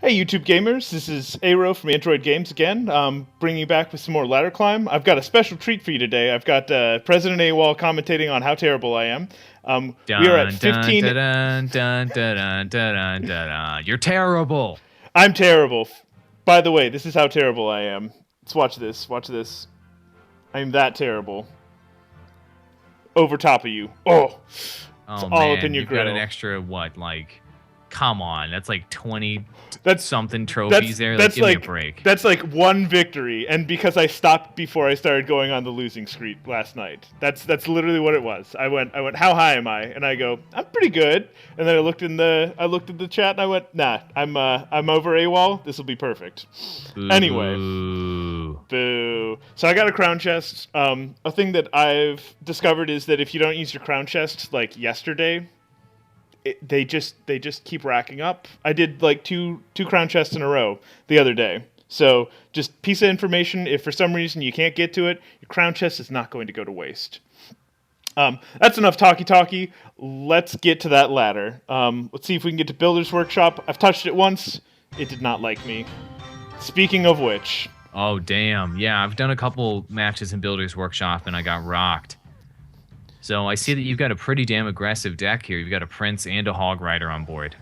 Hey YouTube gamers, this is Aero from Android Games again, bringing you back with some more ladder climb. I've got a special treat for you today. I've got President AWOL commentating on how terrible I am. We are at 15... Dun, dun, dun, dun, dun, dun, dun. You're terrible. I'm terrible. By the way, this is how terrible I am. Let's watch this, watch this. I'm that terrible. Over top of you. Oh, it's all man, up in your you've grill. got an extra, what, like, come on, that's like 20 something trophies there. Like, give me a break. That's like one victory, and because I stopped before I started going on the losing streak last night. That's literally what it was. I went, how high am I? And I go, I'm pretty good. And then I looked at the chat and I went, nah, I'm over AWOL. This will be perfect. Boo. Anyway, boo. So I got a crown chest. A thing that I've discovered is that if you don't use your crown chest like yesterday, they just keep racking up. I did like two crown chests in a row the other day. So just piece of information, if for some reason you can't get to it, your crown chest is not going to go to waste. That's enough talky. Let's get to that ladder. Let's see if we can get to Builder's Workshop. I've touched it once. It did not like me. Speaking of which... Oh, damn. Yeah, I've done a couple matches in Builder's Workshop and I got rocked. So I see that you've got a pretty damn aggressive deck here. You've got a Prince and a Hog Rider on board.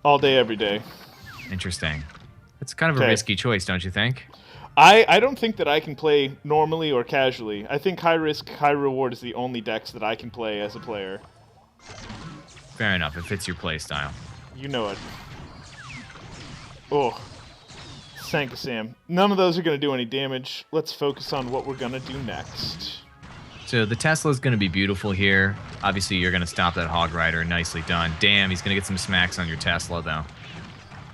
All day, every day. Interesting. It's kind of a risky choice, don't you think? I don't think that I can play normally or casually. I think high risk, high reward is the only decks that I can play as a player. Fair enough. It fits your play style. You know it. Oh. Sankasam. None of those are going to do any damage. Let's focus on what we're going to do next. So the Tesla is going to be beautiful here. Obviously, you're going to stop that Hog Rider. Nicely done. Damn, he's going to get some smacks on your Tesla, though.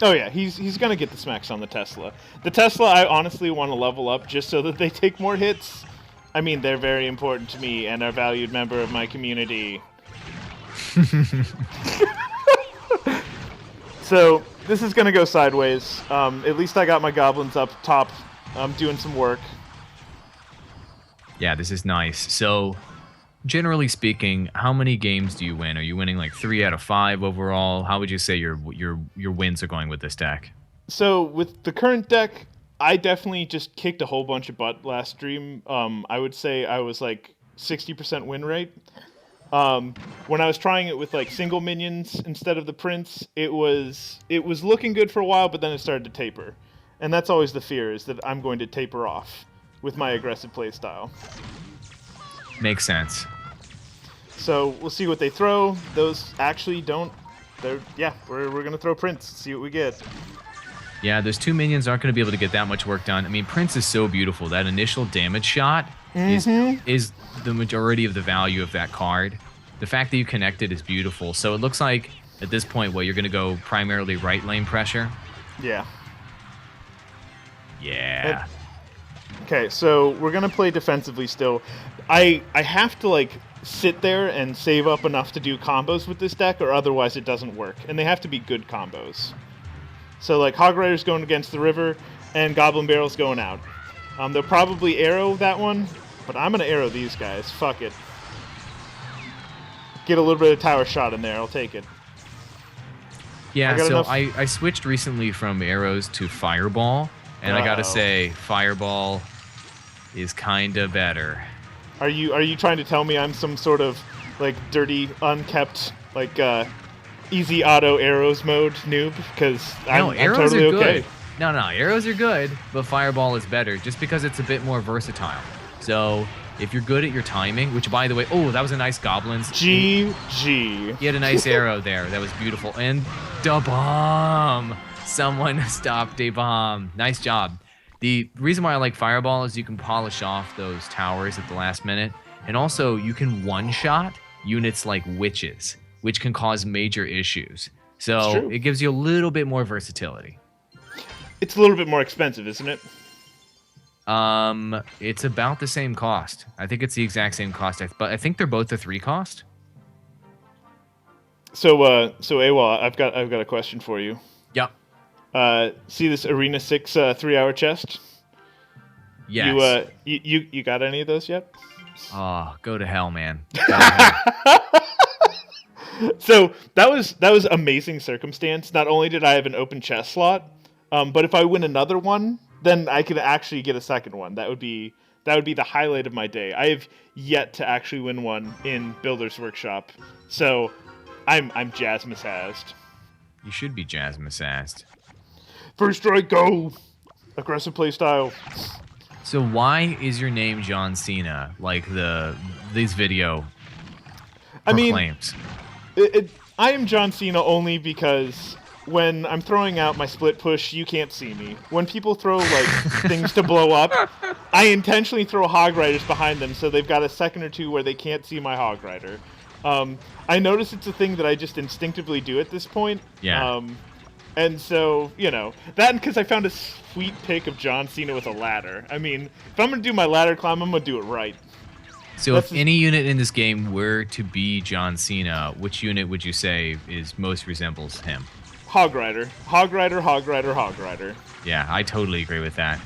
Oh, yeah. He's going to get the smacks on the Tesla. The Tesla, I honestly want to level up just so that they take more hits. I mean, they're very important to me and are a valued member of my community. So, this is going to go sideways. At least I got my goblins up top doing some work. Yeah, this is nice. So, generally speaking, how many games do you win? Are you winning like 3 out of 5 overall? How would you say your wins are going with this deck? So, with the current deck, I definitely just kicked a whole bunch of butt last stream. I would say I was like 60% win rate. When I was trying it with like single minions instead of the Prince, it was looking good for a while, but then it started to taper. And that's always the fear, is that I'm going to taper off with my aggressive playstyle. Makes sense. So we'll see what they throw. Those actually don't. Yeah, we're gonna throw Prince. See what we get. Yeah, those 2 minions aren't going to be able to get that much work done. I mean, Prince is so beautiful. That initial damage shot is the majority of the value of that card. The fact that you connected is beautiful. So it looks like at this point, you're going to go primarily right lane pressure. Yeah. Yeah. Okay, so we're gonna play defensively still. I have to like sit there and save up enough to do combos with this deck, or otherwise it doesn't work. And they have to be good combos. So like Hog Rider's going against the river, and Goblin Barrel's going out. They'll probably arrow that one, but I'm gonna arrow these guys. Fuck it. Get a little bit of tower shot in there. I'll take it. Yeah, so I switched recently from arrows to fireball, and I gotta say, fireball is kinda better. Are you trying to tell me I'm some sort of like dirty, unkept, like easy auto arrows mode noob? Because I'm totally okay. No, arrows are good, but fireball is better just because it's a bit more versatile. So if you're good at your timing, which by the way, oh, that was a nice goblins. GG. He had a nice arrow there. That was beautiful. And da bomb. Someone stopped a bomb. Nice job. The reason why I like fireball is you can polish off those towers at the last minute. And also you can one-shot units like witches, which can cause major issues. So it gives you a little bit more versatility. It's a little bit more expensive, isn't it? It's about the same cost. I think it's the exact same cost, but I think they're both the 3 cost. So AWOL, I've got a question for you. Yep. See this Arena 6 3-hour chest? Yes. You got any of those yet? Oh, go to hell, man. Go to hell. So that was amazing circumstance. Not only did I have an open chest slot, But if I win another one, then I could actually get a second one. That would be the highlight of my day. I have yet to actually win one in Builder's Workshop, so I'm jazzmassed. You should be jazzmassed. First strike, go! Aggressive playstyle. So why is your name John Cena? Like these video proclaims. I am John Cena only because when I'm throwing out my split push, you can't see me. When people throw like things to blow up, I intentionally throw Hog Riders behind them so they've got a second or two where they can't see my Hog Rider. I notice it's a thing that I just instinctively do at this point. Yeah. And so, that because I found a sweet pic of John Cena with a ladder. I mean, if I'm going to do my ladder climb, I'm going to do it right. So if any unit in this game were to be John Cena, which unit would you say most resembles him? Hog Rider. Hog Rider, Hog Rider, Hog Rider. Yeah, I totally agree with that.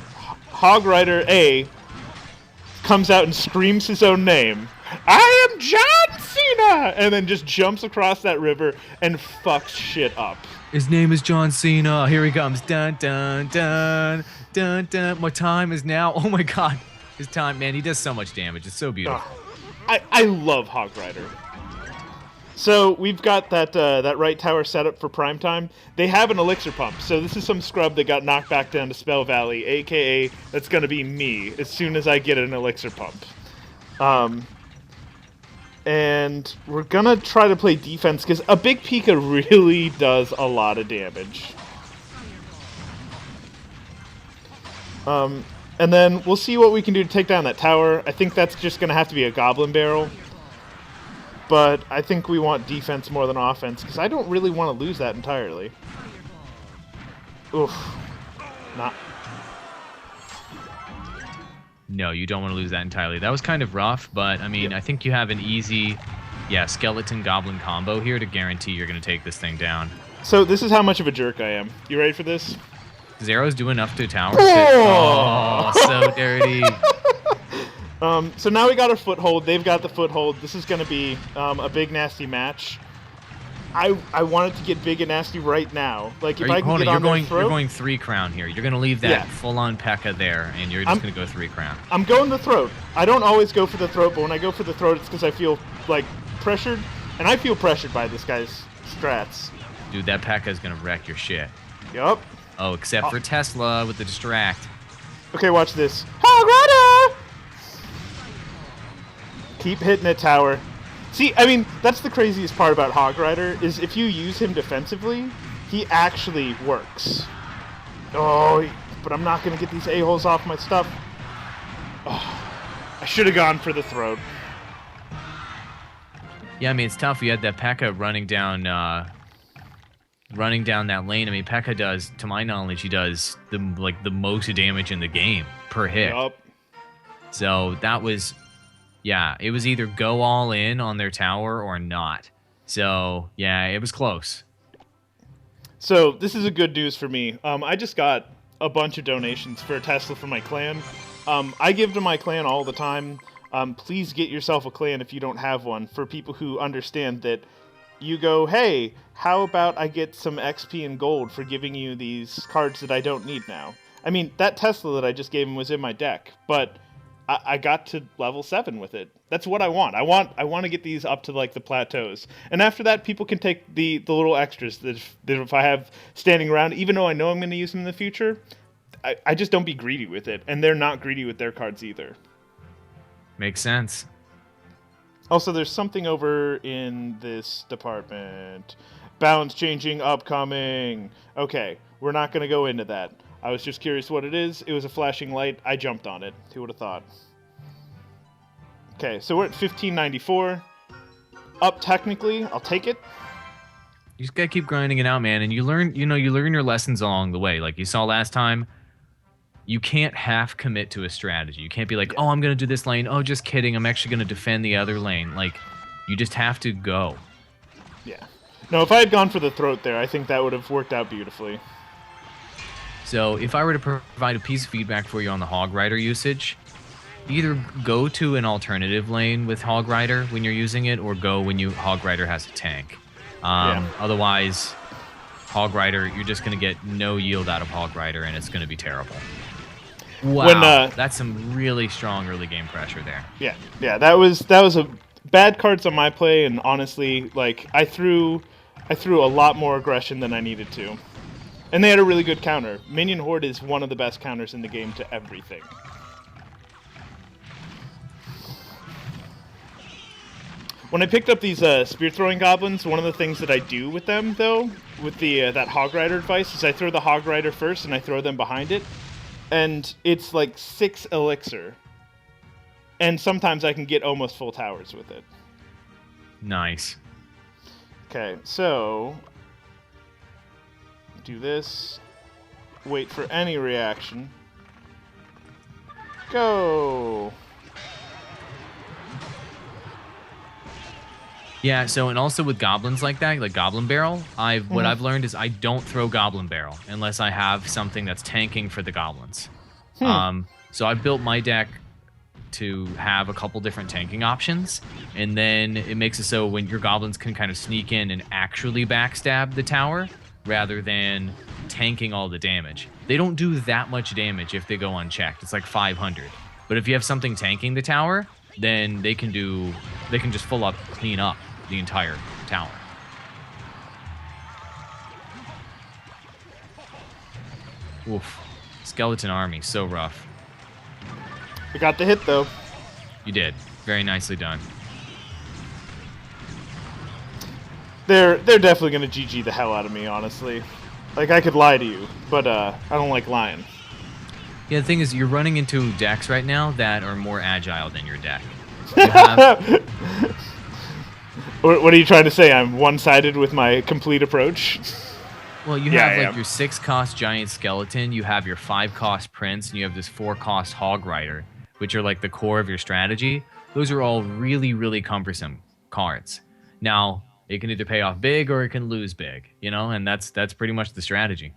Hog Rider A comes out and screams his own name. I am John Cena! And then just jumps across that river and fucks shit up. His name is John Cena. Here he comes. Dun, dun, dun, dun, dun. My time is now. Oh my god. His time, man, he does so much damage. It's so beautiful. I love Hog Rider. So we've got that right tower set up for prime time. They have an elixir pump. So this is some scrub that got knocked back down to Spell Valley, a.k.a. that's going to be me as soon as I get an elixir pump. And we're going to try to play defense because a big Pika really does a lot of damage. And then we'll see what we can do to take down that tower. I think that's just going to have to be a Goblin Barrel. But I think we want defense more than offense, because I don't really want to lose that entirely. Oof. Not. No, you don't want to lose that entirely. That was kind of rough, but, I mean, I think you have an easy, skeleton-goblin combo here to guarantee you're going to take this thing down. So this is how much of a jerk I am. You ready for this? Does arrows do enough to towers? Oh, so dirty. So now we got our foothold. They've got the foothold. This is going to be a big, nasty match. I want it to get big and nasty right now. Like if I can get on their throat, you're going 3 crown here. You're going to leave that full-on P.E.K.K.A. there, and you're just going to go 3 crown. I'm going the throat. I don't always go for the throat, but when I go for the throat, it's because I feel like pressured, and I feel pressured by this guy's strats. Dude, that P.E.K.K.A. is going to wreck your shit. Yup. Oh, except for Tesla with the distract. Okay, watch this. Hog Rider! Keep hitting it, tower. See, I mean, that's the craziest part about Hog Rider, is if you use him defensively, he actually works. Oh, but I'm not going to get these a-holes off my stuff. Oh, I should have gone for the throat. Yeah, I mean, it's tough. You had that P.E.K.K.A. running down that lane. I mean, P.E.K.K.A. does, to my knowledge, he does the most damage in the game per hit. Yup. So that was... Yeah, it was either go all in on their tower or not. So, yeah, it was close. So, this is a good news for me. I just got a bunch of donations for a Tesla for my clan. I give to my clan all the time. Please get yourself a clan if you don't have one, for people who understand that you go, hey, how about I get some XP and gold for giving you these cards that I don't need now? I mean, that Tesla that I just gave him was in my deck, but... I got to level 7 with it. That's what I want. I want to get these up to like the plateaus, and after that, people can take the little extras that if I have standing around, even though I know I'm going to use them in the future, I just don't be greedy with it, and they're not greedy with their cards either. Makes sense. Also, there's something over in this department. Balance changing upcoming. Okay, we're not going to go into that. I was just curious what it is. It was a flashing light. I jumped on it. Who would have thought? Okay, so we're at 1594. Up technically. I'll take it. You just gotta keep grinding it out, man. And you learn your lessons along the way. Like you saw last time, you can't half commit to a strategy. You can't be like, oh, I'm gonna do this lane. Oh, just kidding. I'm actually gonna defend the other lane. Like, you just have to go. Yeah. No, if I had gone for the throat there, I think that would have worked out beautifully. So if I were to provide a piece of feedback for you on the Hog Rider usage, either go to an alternative lane with Hog Rider when you're using it, or go when Hog Rider has a tank. Otherwise, Hog Rider, you're just going to get no yield out of Hog Rider, and it's going to be terrible. Wow, that's some really strong early game pressure there. Yeah, that was a bad cards on my play, and honestly, like I threw a lot more aggression than I needed to, and they had a really good counter. Minion Horde is one of the best counters in the game to everything. When I picked up these spear throwing goblins, one of the things that I do with them, though, with the that Hog Rider advice, is I throw the Hog Rider first and I throw them behind it. And it's like 6 elixir. And sometimes I can get almost full towers with it. Nice. Okay, so do this. Wait for any reaction. Go! Yeah, so and also with goblins like that, like Goblin Barrel, what I've learned is I don't throw Goblin Barrel unless I have something that's tanking for the goblins. So I've built my deck to have a couple different tanking options, and then it makes it so when your goblins can kind of sneak in and actually backstab the tower rather than tanking all the damage. They don't do that much damage if they go unchecked. It's like 500. But if you have something tanking the tower, then they can just full up clean up the entire tower. Oof. Skeleton army, so rough. I got the hit, though. You did. Very nicely done. They're definitely going to GG the hell out of me, honestly. Like, I could lie to you, but I don't like lying. Yeah, the thing is, you're running into decks right now that are more agile than your deck. You have... What are you trying to say? I'm one-sided with my complete approach? Well, you have like your 6-cost giant skeleton, you have your 5-cost prince, and you have this 4-cost hog rider, which are like the core of your strategy. Those are all really, really cumbersome cards. Now, it can either pay off big or it can lose big, you know, and that's pretty much the strategy.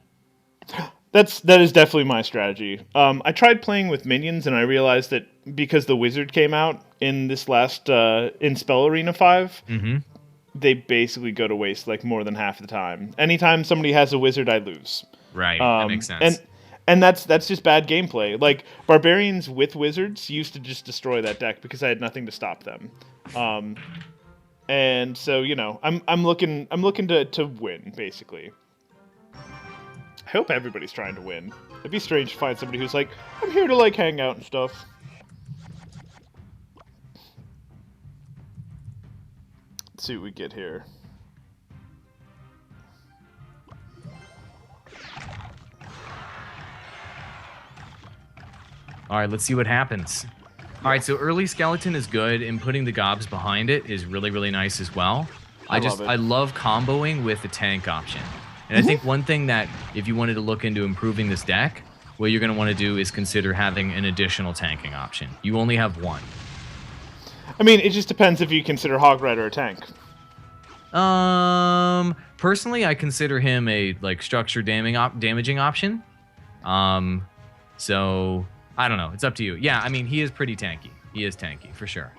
That is definitely my strategy. I tried playing with minions, and I realized that because the wizard came out in this last in Spell Arena 5, they basically go to waste like more than half the time. Anytime somebody has a wizard, I lose. Right, that makes sense. And that's just bad gameplay. Like barbarians with wizards used to just destroy that deck because I had nothing to stop them. And so I'm looking to win basically. I hope everybody's trying to win. It'd be strange to find somebody who's like, I'm here to like hang out and stuff. Let's see what we get here. All right, let's see what happens. All right, so early skeleton is good, and putting the gobs behind it is really, really nice as well. I love comboing with the tank option. And I think one thing that, if you wanted to look into improving this deck, what you're going to want to do is consider having an additional tanking option. You only have one. I mean, it just depends if you consider Hog Rider a tank. Personally, I consider him a like structure damaging option. So I don't know. It's up to you. Yeah, I mean, he is pretty tanky. He is tanky for sure.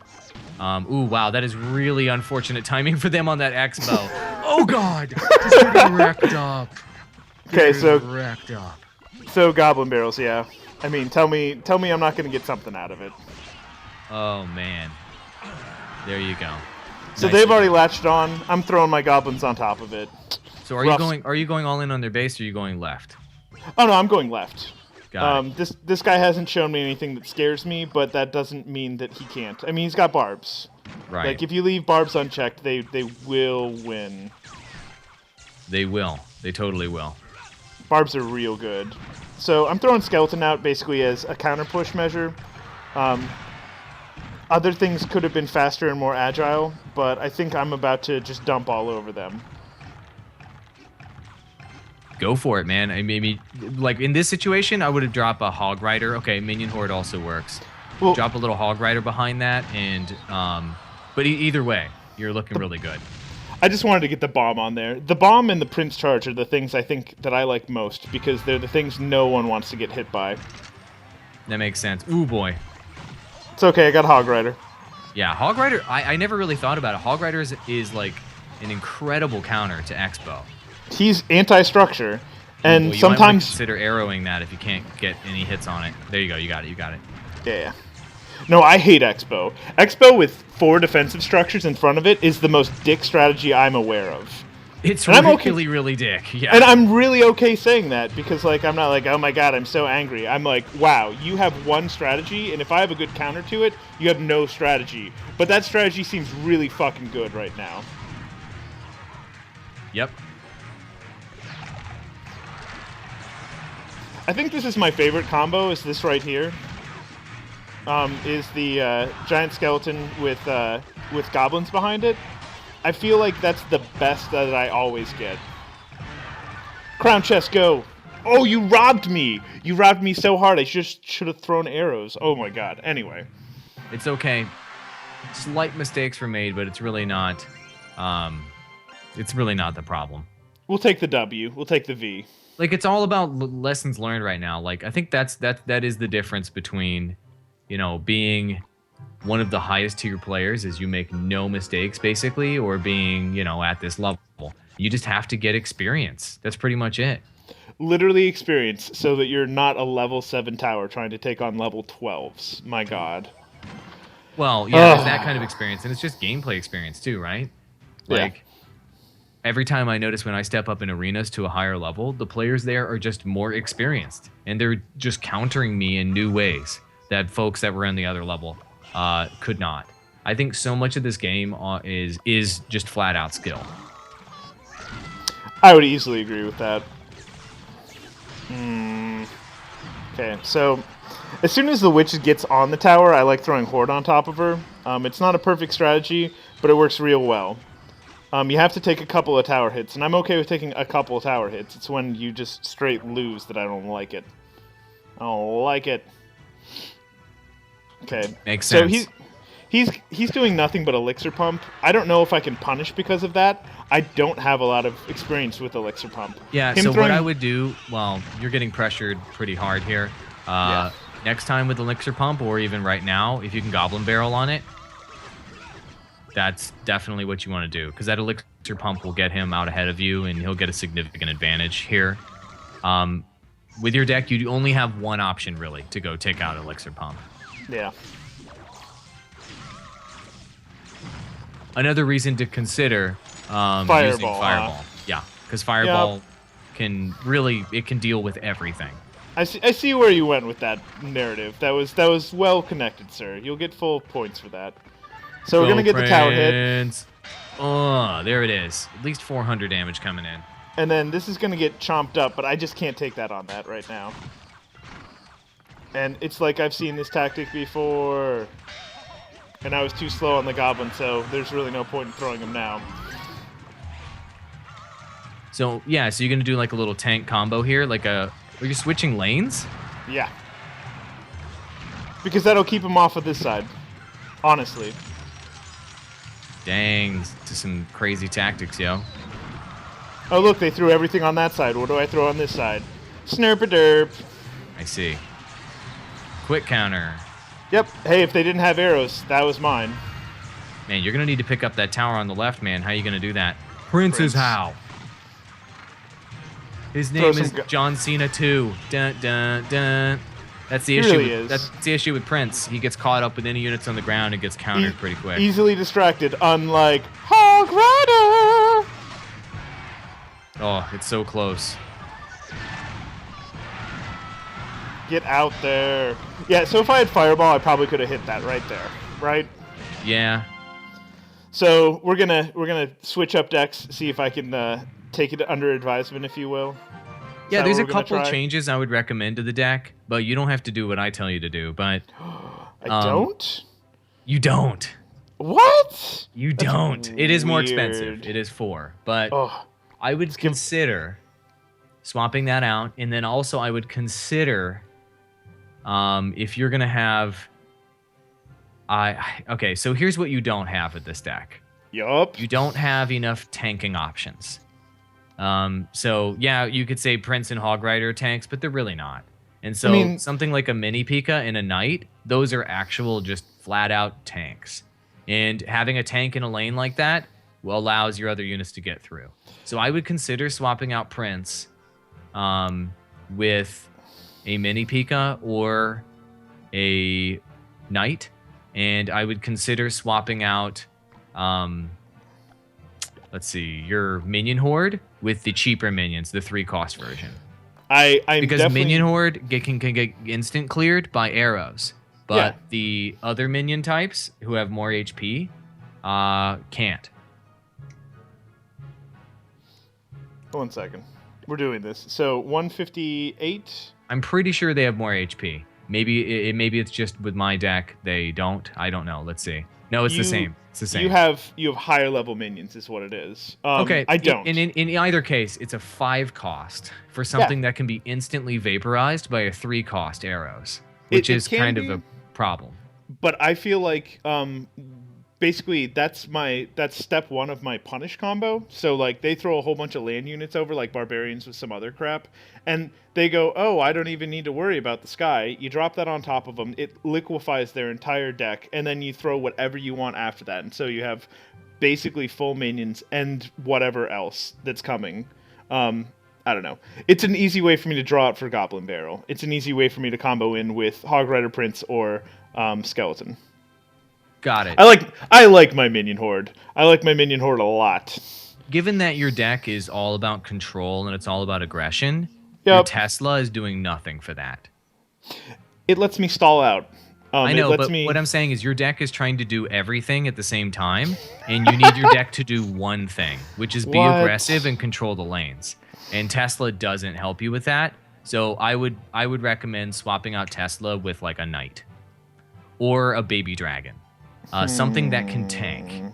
Ooh, wow, that is really unfortunate timing for them on that Expo. Oh God, just getting wrecked up. Okay, so wrecked up. So Goblin Barrels, yeah. I mean, tell me, I'm not going to get something out of it. Oh man, there you go. So they've already latched on. I'm throwing my goblins on top of it. So are you going all in on their base, or are you going left? Oh no, I'm going left. Got it. This guy hasn't shown me anything that scares me, but that doesn't mean that he can't. I mean, he's got barbs. Right. Like if you leave barbs unchecked, they will win. They will. They totally will. Barbs are real good. So I'm throwing skeleton out basically as a counter push measure. Other things could have been faster and more agile, but I think I'm about to just dump all over them. Go for it, man. I maybe like in this situation, I would have dropped a hog rider. Okay, minion horde also works. Well, drop a little hog rider behind that, and but either way, you're looking really good. I just wanted to get the bomb on there. The bomb and the prince charge are the things I think that I like most because they're the things no one wants to get hit by. That makes sense. Ooh boy. It's okay. I got hog rider. Yeah, hog rider. I never really thought about it. Hog rider is like an incredible counter to Expo. He's anti-structure, Well, and you might want to sometimes consider arrowing that if you can't get any hits on it. There you go. You got it. You got it. yeah. No, I hate Expo. Expo with 4 defensive structures in front of it is the most dick strategy I'm aware of. It's And I'm okay. really, really dick. Yeah. And I'm really okay saying that because, like, I'm not like, oh my god, I'm so angry. I'm like, wow, you have one strategy, and if I have a good counter to it, you have no strategy. But that strategy seems really fucking good right now. Yep. I think this is my favorite combo, is this right here. Is the giant skeleton with goblins behind it. I feel like that's the best that I always get. Crown chest, go! Oh, you robbed me! You robbed me so hard. I just should have thrown arrows. Oh my god. Anyway, It's okay. Slight mistakes were made, but it's really not. It's really not the problem. we'll take the W. We'll take the V. Like it's all about lessons learned right now. Like I think that is the difference between, being one of the highest tier players is you make no mistakes basically, or being, at this level. You just have to get experience. That's pretty much it. Literally experience, so that you're not a level 7 tower trying to take on level 12s. My god. Well, yeah, there's that kind of experience, and it's just gameplay experience too, right? Like every time I notice when I step up in arenas to a higher level, the players there are just more experienced, and they're just countering me in new ways that folks that were in the other level could not. I think so much of this game is just flat out skill. I would easily agree with that. Okay, so as soon as the witch gets on the tower, I like throwing Horde on top of her. It's not a perfect strategy, but it works real well. You have to take a couple of tower hits, and I'm okay with taking a couple of tower hits. It's when you just straight lose that I don't like it. I don't like it. Okay. Makes sense. So he's doing nothing but elixir pump. I don't know if I can punish because of that. I don't have a lot of experience with elixir pump. Yeah, so what I would do, well, you're getting pressured pretty hard here. Next time with elixir pump, or even right now, if you can goblin barrel on it, that's definitely what you want to do, because that elixir pump will get him out ahead of you, and he'll get a significant advantage here. With your deck, you only have one option, really, to go take out elixir pump. Yeah. Another reason to consider using Fireball. Yeah, because Fireball can deal with everything. I see where you went with that narrative. That was well connected, sir. You'll get full points for that. So we're gonna get the tower hit. Oh, there it is. At least 400 damage coming in. And then this is gonna get chomped up, but I just can't take that on that right now. And it's like I've seen this tactic before. And I was too slow on the goblin, so there's really no point in throwing him now. So yeah, so you're gonna do like a little tank combo here, are you switching lanes? Yeah. Because that'll keep him off of this side. Honestly. Dang, to some crazy tactics, yo. Oh look, they threw everything on that side. What do I throw on this side? Snurp-a-derp. I see. Quick counter. Yep. Hey, if they didn't have arrows, that was mine. Man, you're gonna need to pick up that tower on the left, man. How are you gonna do that? Prince is how. His name is John Cena 2. Dun dun dun. That's the issue. That's the issue with Prince. He gets caught up with any units on the ground and gets countered pretty quick. Easily distracted, unlike Hog Rider. Oh, it's so close. Get out there. Yeah, so if I had Fireball, I probably could have hit that right there, right? Yeah. So we're gonna switch up decks, see if I can take it under advisement, if you will. Yeah, there's a couple changes I would recommend to the deck, but you don't have to do what I tell you to do. But I don't. You don't. What? You don't. It is more expensive. It is 4, but I would consider swapping that out, and then also I would consider if you're gonna have. Okay, so here's what you don't have with this deck. Yup. You don't have enough tanking options. So yeah, you could say Prince and Hog Rider tanks, but they're really not. And so something like a mini Pika and a Knight, those are actual just flat out tanks. And having a tank in a lane like that allows your other units to get through. So I would consider swapping out Prince with a mini Pika or a Knight, and I would consider swapping out let's see, your minion horde with the cheaper minions, the 3-cost version. Because minion horde can get instant cleared by arrows, but the other minion types who have more HP can't. 1 second. We're doing this. So 158. I'm pretty sure they have more HP. Maybe it's just with my deck they don't. I don't know. Let's see. No, it's the same. It's the same. You have higher level minions, is what it is. Okay, I don't. In either case, it's a 5-cost for something that can be instantly vaporized by a 3-cost arrows, which is kind of a problem. But I feel like basically that's step 1 of my punish combo. So like they throw a whole bunch of land units over, like barbarians with some other crap, and they go, oh, I don't even need to worry about the sky. You drop that on top of them, it liquefies their entire deck, and then you throw whatever you want after that, and so you have basically full minions and whatever else that's coming. I don't know. It's an easy way for me to draw out for Goblin Barrel. It's an easy way for me to combo in with Hog Rider Prince or Skeleton. Got it. I like my minion horde. I like my minion horde a lot. Given that your deck is all about control and it's all about aggression, your Tesla is doing nothing for that. It lets me stall out. I know, but what I'm saying is your deck is trying to do everything at the same time, and you need your deck to do one thing, which is be aggressive and control the lanes. And Tesla doesn't help you with that. So I would recommend swapping out Tesla with like a Knight or a Baby Dragon. Something that can tank.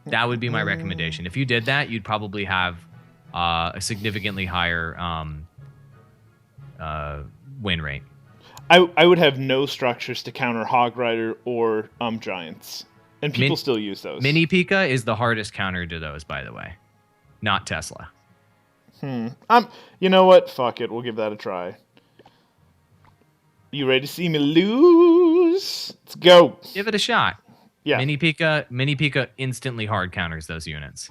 That would be my recommendation. If you did that, you'd probably have a significantly higher win rate. I would have no structures to counter Hog Rider or Giants. And people still use those. Mini Pika is the hardest counter to those, by the way. Not Tesla. You know what? Fuck it. We'll give that a try. You ready to see me lose? Let's go. Give it a shot. Yeah. Mini Pika instantly hard counters those units.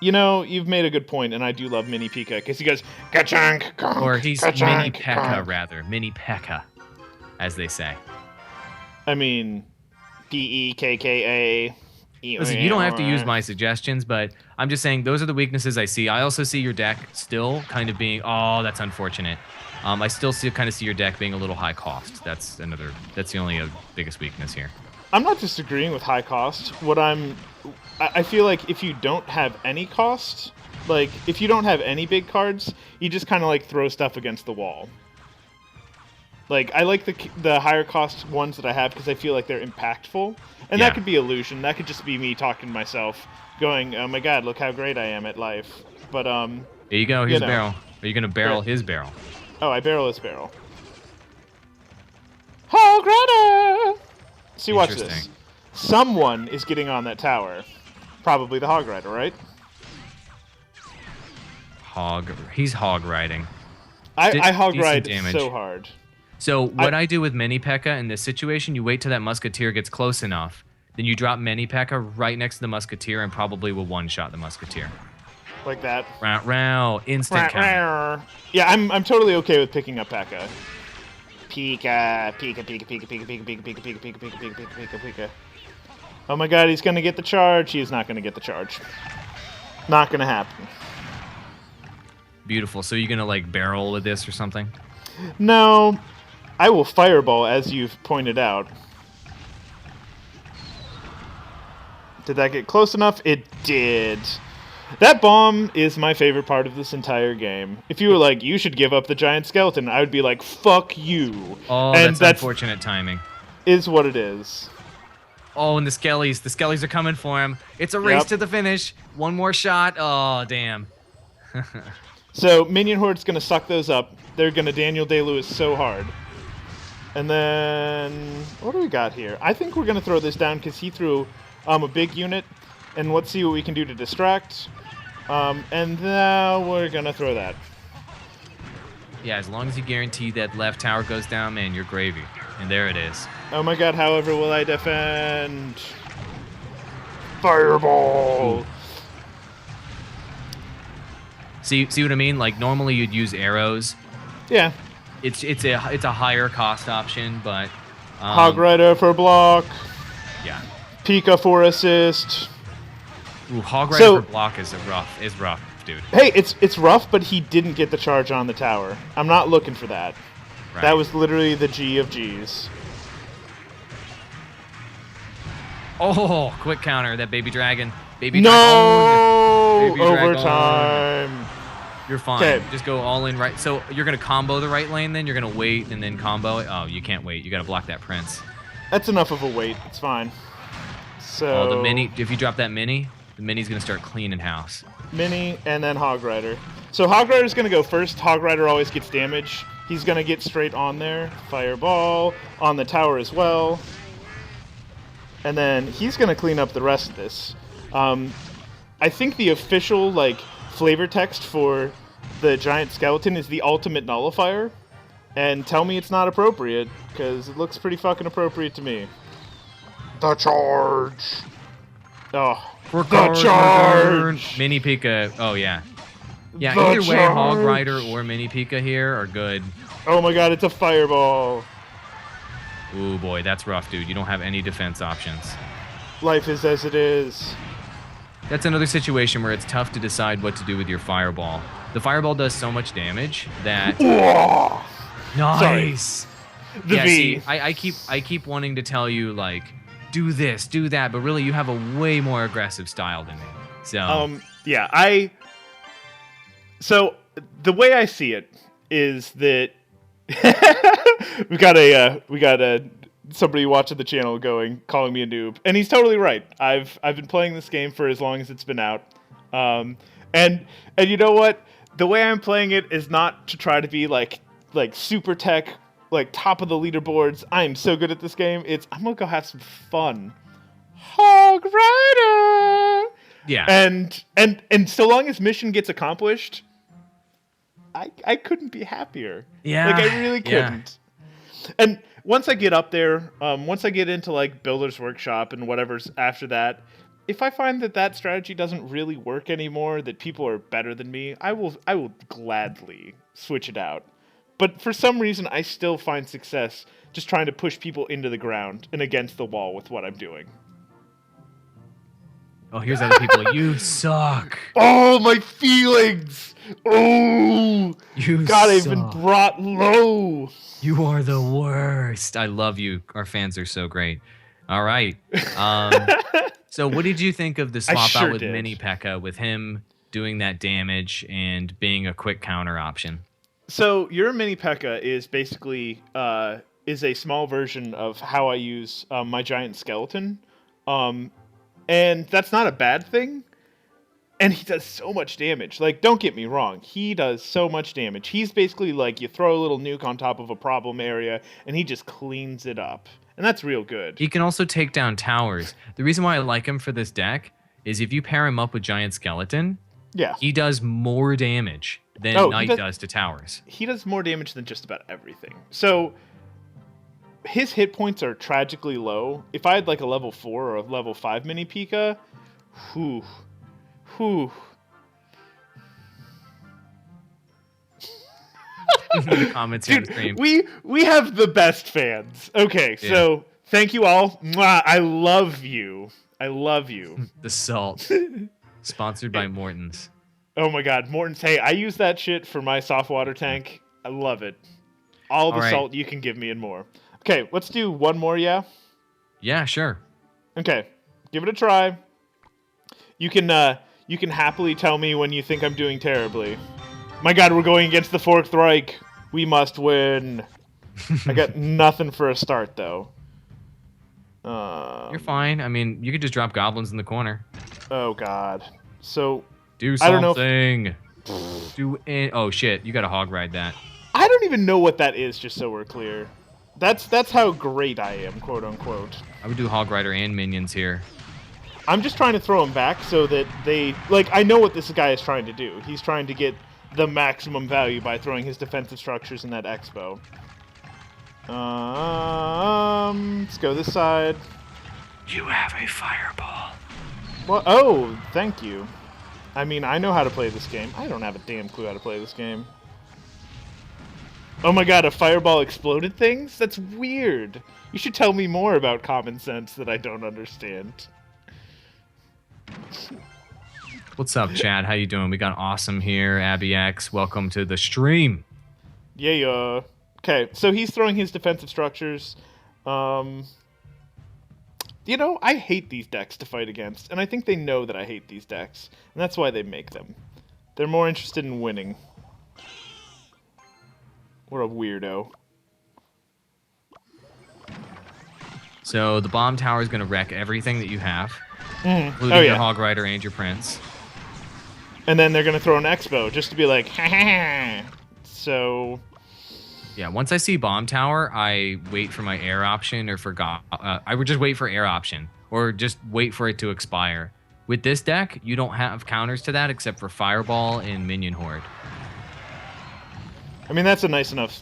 You know, you've made a good point, and I do love Mini Pika, because he goes, ka-chunk, conk, or he's ka-chunk, Mini Pekka, conk. rather. Mini Pekka, as they say. I mean, P-E-K-K-A. Listen, you don't have to use my suggestions, but I'm just saying those are the weaknesses I see. I also see your deck still kind of being, oh, that's unfortunate. I still kind of see your deck being a little high cost. That's the only biggest weakness here. I'm not disagreeing with high cost. I feel like if you don't have any cost, like if you don't have any big cards, you just kind of like throw stuff against the wall. Like I like the higher cost ones that I have because I feel like they're impactful, and that could be illusion. That could just be me talking to myself, going, "Oh my God, look how great I am at life." But here you go. Here's a barrel. Are you gonna barrel his barrel? Oh, I barrel his barrel. Hog Rider! See, watch this. Someone is getting on that tower. Probably the Hog Rider, right? He's hog riding. I hog ride so hard. So what I do with Mini Pekka in this situation, you wait till that Musketeer gets close enough, then you drop Mini Pekka right next to the Musketeer and probably will one-shot the Musketeer. Like that. Row, instant count. Yeah, I'm totally okay with picking up Pekka. Pika, Pika, Pika, Pika, Pika, Pika, Pika, Pika, Pika, Pika, Pika, Pika, Pika, Pika, Pika. Oh my God, he's gonna get the charge. He is not gonna get the charge. Not gonna happen. Beautiful. So you're gonna like barrel with this or something? No, I will fireball as you've pointed out. Did that get close enough? It did. That bomb is my favorite part of this entire game. If you were like, you should give up the giant skeleton, I would be like, fuck you. Oh, and that's unfortunate timing. Is what it is. Oh, and the Skellies are coming for him. It's a race to the finish. One more shot. Oh, damn. So Minion Horde's going to suck those up. They're going to Daniel Day-Lewis so hard. And then, what do we got here? I think we're going to throw this down because he threw a big unit. And let's see what we can do to distract. And now we're going to throw that. Yeah, as long as you guarantee that left tower goes down, man, you're gravy. And there it is. Oh my God, however will I defend? Fireball. Ooh. See what I mean? Like normally you'd use arrows. Yeah. It's a higher cost option, but Hog Rider for block. Yeah. Pika for assist. Ooh, Hog Rider for block is rough, dude. Hey, it's rough, but he didn't get the charge on the tower. I'm not looking for that. Right. That was literally the G of G's. Oh, quick counter, that baby dragon. No! Baby dragon. Overtime. You're fine. Okay. Just go all in right. So you're going to combo the right lane then? You're going to wait and then combo it? Oh, you can't wait. You got to block that prince. That's enough of a wait. It's fine. So Oh, the mini. If you drop that mini, the mini's going to start cleaning house. Mini and then Hog Rider. So Hog Rider's going to go first. Hog Rider always gets damage. He's going to get straight on there. Fireball on the tower as well. And then he's going to clean up the rest of this. I think the official flavor text for the giant skeleton is the ultimate nullifier. And tell me it's not appropriate, because it looks pretty fucking appropriate to me. The charge. Oh, the charge. Mini Pika. Oh yeah. Yeah. The Either way, Hog charge. Rider or Mini Pika here are good. Oh my god, it's a fireball. Ooh boy, that's rough, dude. You don't have any defense options. Life is as it is. That's another situation where it's tough to decide what to do with your fireball. The fireball does so much damage that. Whoa. Nice. The yeah, V. see, I keep wanting to tell you do this, do that, but really you have a way more aggressive style than me. So yeah, so the way I see it is that we got somebody watching the channel calling me a noob, and he's totally right. I've been playing this game for as long as it's been out, and you know what? The way I'm playing it is not to try to be like super tech, top of the leaderboards. I am so good at this game. I'm gonna go have some fun. Hog Rider. Yeah. And so long as mission gets accomplished, I couldn't be happier. Yeah. I really couldn't. Yeah. And once I get up there, once I get into Builder's Workshop and whatever's after that, if I find that strategy doesn't really work anymore, that people are better than me, I will gladly switch it out. But for some reason, I still find success just trying to push people into the ground and against the wall with what I'm doing. Oh, here's other people. You suck. Oh, my feelings. Oh, you God, suck. I've been brought low. You are the worst. I love you. Our fans are so great. All right. So what did you think of the swap out with Mini P.E.K.K.A. with him doing that damage and being a quick counter option? So your Mini P.E.K.K.A. is basically is a small version of how I use my giant skeleton. And that's not a bad thing. And he does so much damage. Don't get me wrong. He does so much damage. He's basically you throw a little nuke on top of a problem area, and he just cleans it up. And that's real good. He can also take down towers. The reason why I like him for this deck is if you pair him up with Giant Skeleton, he does more damage than Knight does to towers. He does more damage than just about everything. So his hit points are tragically low. If I had a level 4 or a level 5 Mini Pika, whew. The comments here on the stream. We have the best fans. Okay, so thank you all. Mwah, I love you. I love you. The salt. Sponsored by Morton's. Oh my god, Morton's. Hey, I use that shit for my soft water tank. I love it. All the salt you can give me and more. Okay, let's do one more, yeah? Yeah, sure. Okay, give it a try. You can happily tell me when you think I'm doing terribly. My god, we're going against the Fourth Reich. We must win. I got nothing for a start, though. You're fine. I mean, you could just drop goblins in the corner. Oh, God. So, do something. I don't know if... Oh, shit. You got to hog ride that. I don't even know what that is, just so we're clear. That's how great I am, quote unquote. I would do Hog Rider and minions here. I'm just trying to throw them back so that they... I know what this guy is trying to do. He's trying to get the maximum value by throwing his defensive structures in that expo. Let's go this side. You have a fireball. Well, oh, thank you. I mean, I know how to play this game. I don't have a damn clue how to play this game. Oh my god, a fireball exploded things? That's weird. You should tell me more about common sense that I don't understand. What's up, Chad? How you doing? We got Awesome here, Abby X. Welcome to the stream. Yeah. Okay, so he's throwing his defensive structures. You know, I hate these decks to fight against, and I think they know that I hate these decks, and that's why they make them. They're more interested in winning. What a weirdo. So the bomb tower is going to wreck everything that you have, including Oh, your yeah. Hog Rider and your Prince. And then they're going to throw an Expo, just to be like, ha ha ha. So... Yeah, once I see bomb tower, I wait for my air option or I would just wait for air option or just wait for it to expire. With this deck, you don't have counters to that except for Fireball and Minion Horde. I mean, that's a nice enough...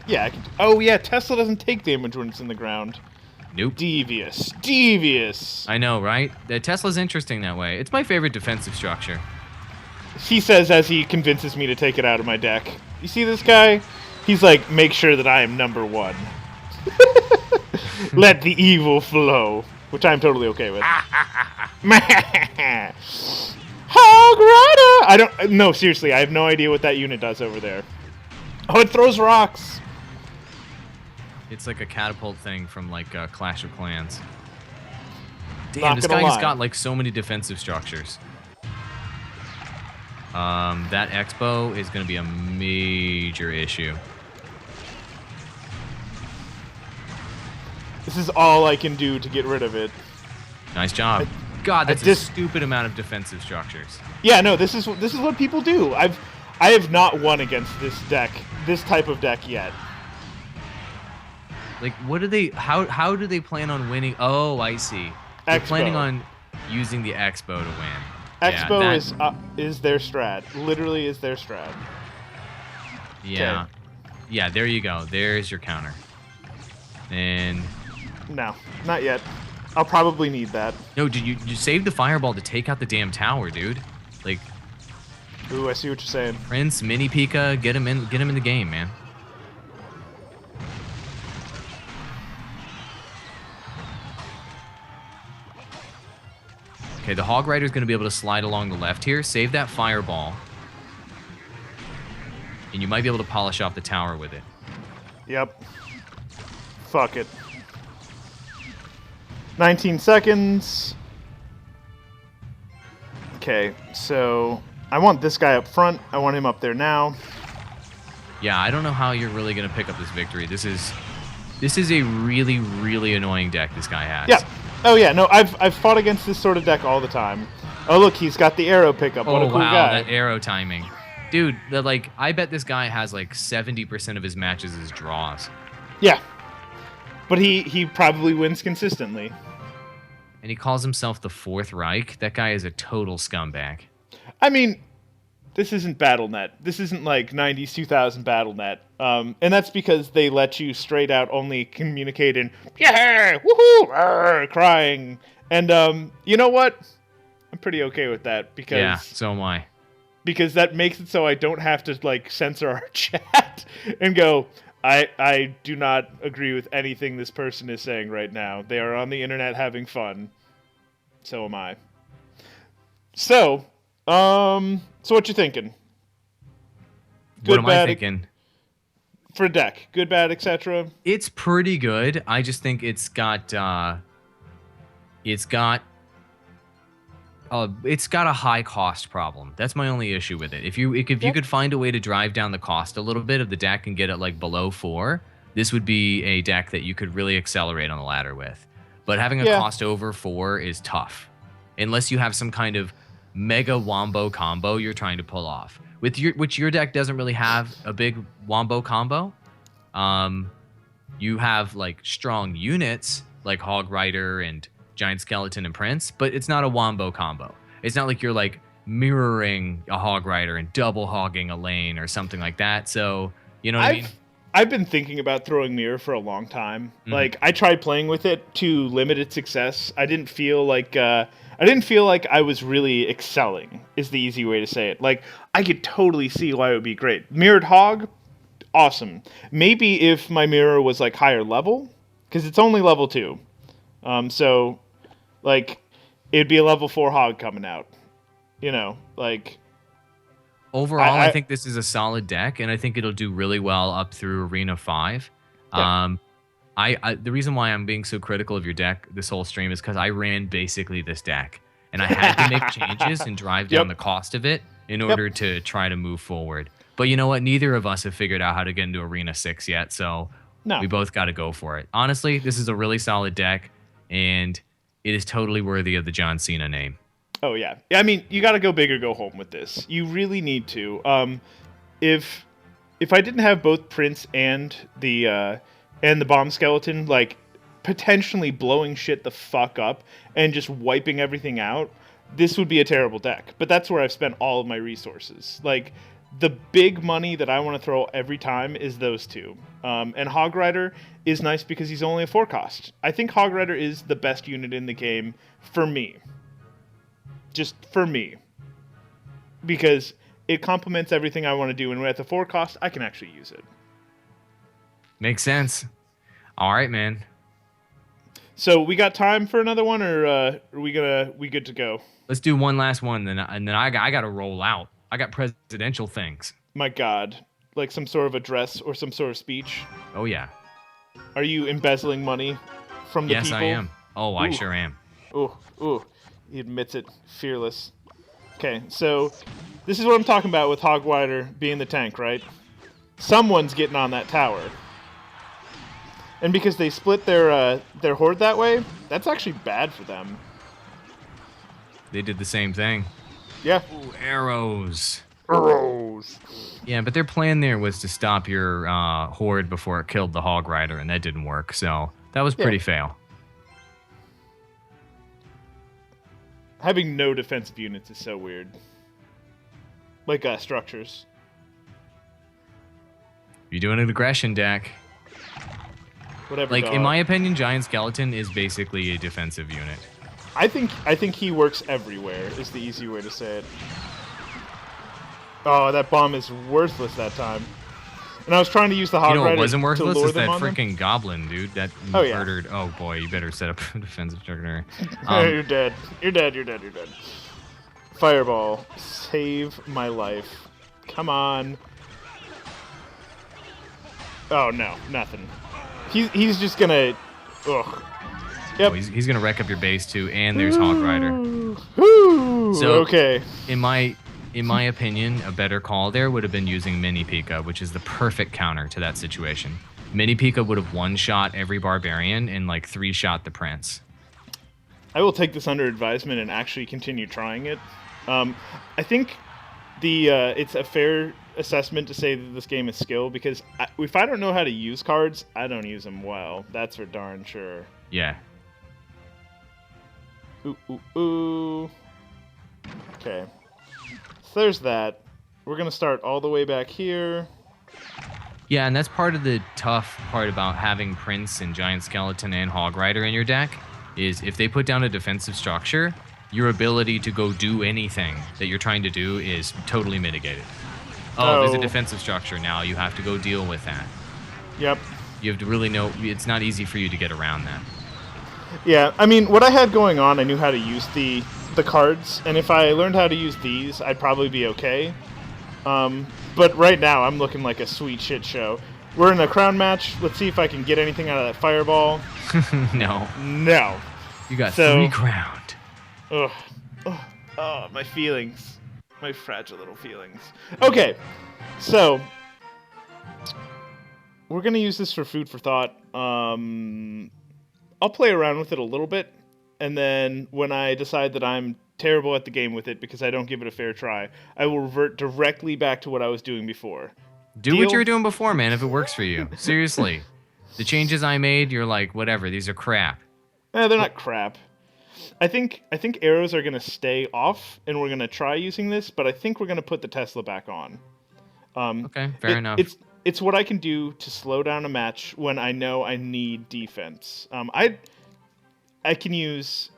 yeah, I can... Oh, yeah, Tesla doesn't take damage when it's in the ground. Nope. Devious. Devious. I know, right? The Tesla's interesting that way. It's my favorite defensive structure. He says as he convinces me to take it out of my deck. You see this guy? He's like, make sure that I am number one. Let the evil flow. Which I'm totally okay with. Hog Rider! I don't... No, seriously, I have no idea what that unit does over there. Oh, it throws rocks! It's like a catapult thing from, like, Clash of Clans. Damn, Not this gonna guy's lie. got, like, so many defensive structures. That Expo is going to be a major issue. This is all I can do to get rid of it. Nice job. God, that's a stupid amount of defensive structures. Yeah, no, this is what people do. I have not won against this type of deck yet. Like, what do they... How do they plan on winning? Oh, I see. They're Expo. planning on using the Expo to win. Expo is their strat. Literally is their strat. Yeah. Okay. Yeah, there you go. There's your counter. And... No, not yet. I'll probably need that. No, dude, you saved the Fireball to take out the damn tower, dude. Like... Ooh, I see what you're saying. Prince, Mini Pika, get him in the game, man. Okay, the Hog Rider is going to be able to slide along the left here. Save that Fireball. And you might be able to polish off the tower with it. Yep. Fuck it. 19 seconds. Okay, so I want this guy up front. I want him up there now. Yeah, I don't know how you're really going to pick up this victory. This is a really, really annoying deck this guy has. Yeah. Oh yeah, no, I've fought against this sort of deck all the time. Oh look, he's got the arrow pickup. What a cool guy. That arrow timing. Dude, I bet this guy has like 70% of his matches as draws. Yeah. But he probably wins consistently. And he calls himself the Fourth Reich. That guy is a total scumbag. I mean, this isn't BattleNet. This isn't like 90s, 2000 BattleNet. And that's because they let you straight out only communicate in, yeah, woohoo, arr, crying. And you know what? I'm pretty okay with that because... Yeah, so am I. Because that makes it so I don't have to like censor our chat and go, I do not agree with anything this person is saying right now. They are on the internet having fun. So am I. So what you thinking? What am I thinking? For a deck, good, bad, etc. It's pretty good. I just think it's got a high cost problem. That's my only issue with it. If you could find a way to drive down the cost a little bit of the deck and get it like below 4, this would be a deck that you could really accelerate on the ladder with. But having a cost over 4 is tough, unless you have some kind of mega wombo combo you're trying to pull off. Which your deck doesn't really have a big wombo combo. You have like strong units like Hog Rider and Giant Skeleton and Prince, but it's not a wombo combo. It's not like you're like mirroring a Hog Rider and double hogging a lane or something like that. So, you know what I mean? I've been thinking about throwing mirror for a long time. Mhm. Like I tried playing with it to limited success. I didn't feel like I was really excelling. Is the easy way to say it. Like I could totally see why it would be great. Mirrored hog, awesome. Maybe if my mirror was like higher level, because it's only level 2. So like it'd be a level 4 hog coming out. Like Overall, I I think this is a solid deck, and I think it'll do really well up through Arena 5. yeah. Um, the reason why I'm being so critical of your deck this whole stream is because I ran basically this deck, and I had to make changes and drive down Yep. the cost of it in Yep. order to try to move forward. But you know what? Neither of us have figured out how to get into Arena 6 yet, so No. we both got to go for it. Honestly, this is a really solid deck, and it is totally worthy of the John Cena name. Oh yeah. I mean, you got to go big or go home with this. You really need to. If I didn't have both Prince and the bomb skeleton, like potentially blowing shit the fuck up and just wiping everything out, this would be a terrible deck. But that's where I've spent all of my resources. Like the big money that I want to throw every time is those two. And Hog Rider is nice because he's only a 4 cost. I think Hog Rider is the best unit in the game for me. Just for me. Because it complements everything I want to do, and at the 4 cost, I can actually use it. Makes sense. All right, man. So we got time for another one, or are we good to go? Let's do one last one, and then I got to roll out. I got presidential things. My God, like some sort of address or some sort of speech. Oh yeah. Are you embezzling money from the Yes, people? I am. Oh, I Ooh. sure am. Ooh, he admits it, fearless. Okay, so this is what I'm talking about with Hog Rider being the tank, right? Someone's getting on that tower. And because they split their horde that way, that's actually bad for them. They did the same thing. Yeah. Ooh, arrows. Arrows. Yeah, but their plan there was to stop your horde before it killed the Hog Rider, and that didn't work. So that was pretty fail. Having no defensive units is so weird. Like structures. You're doing an aggression deck. Whatever. Like, dog. in my opinion, Giant Skeleton is basically a defensive unit. I think he works everywhere is the easy way to say it. Oh, that bomb is worthless that time. And I was trying to use the Hog You know what Rider wasn't to worthless lure is them that on them. freaking goblin, dude. That Oh, yeah. murdered. Oh boy, you better set up a defensive structure. You're dead. You're dead. You're dead. You're dead. Fireball, save my life. Come on. Oh no, nothing. He's just gonna. Ugh. Yep. Oh, he's gonna wreck up your base too, and there's Hog Rider. Woo. So okay. In my opinion, a better call there would have been using Mini Pika, which is the perfect counter to that situation. Mini Pika would have one-shot every barbarian and like 3-shot the prince. I will take this under advisement and actually continue trying it. I think it's a fair assessment to say that this game is skill because if I don't know how to use cards, I don't use them well. That's for darn sure. Yeah. Ooh. Okay. So there's that. We're going to start all the way back here. Yeah, and that's part of the tough part about having Prince and Giant Skeleton and Hog Rider in your deck, is if they put down a defensive structure, your ability to go do anything that you're trying to do is totally mitigated. Oh, there's a defensive structure now. You have to go deal with that. Yep. You have to really know. It's not easy for you to get around that. Yeah, I mean, what I had going on, I knew how to use the cards, and if I learned how to use these, I'd probably be okay. But right now, I'm looking like a sweet shit show. We're in a crown match. Let's see if I can get anything out of that fireball. No. No. You got 3 crowned. Ugh. Oh, my feelings. My fragile little feelings. Okay, so we're going to use this for food for thought. I'll play around with it a little bit, and then when I decide that I'm terrible at the game with it because I don't give it a fair try, I will revert directly back to what I was doing before. Do what you were doing before, man, if it works for you. Seriously. The changes I made, you're like, whatever, these are crap. They're not crap. I think arrows are going to stay off, and we're going to try using this, but I think we're going to put the Tesla back on. Okay, fair enough. it's what I can do to slow down a match when I know I need defense. I can use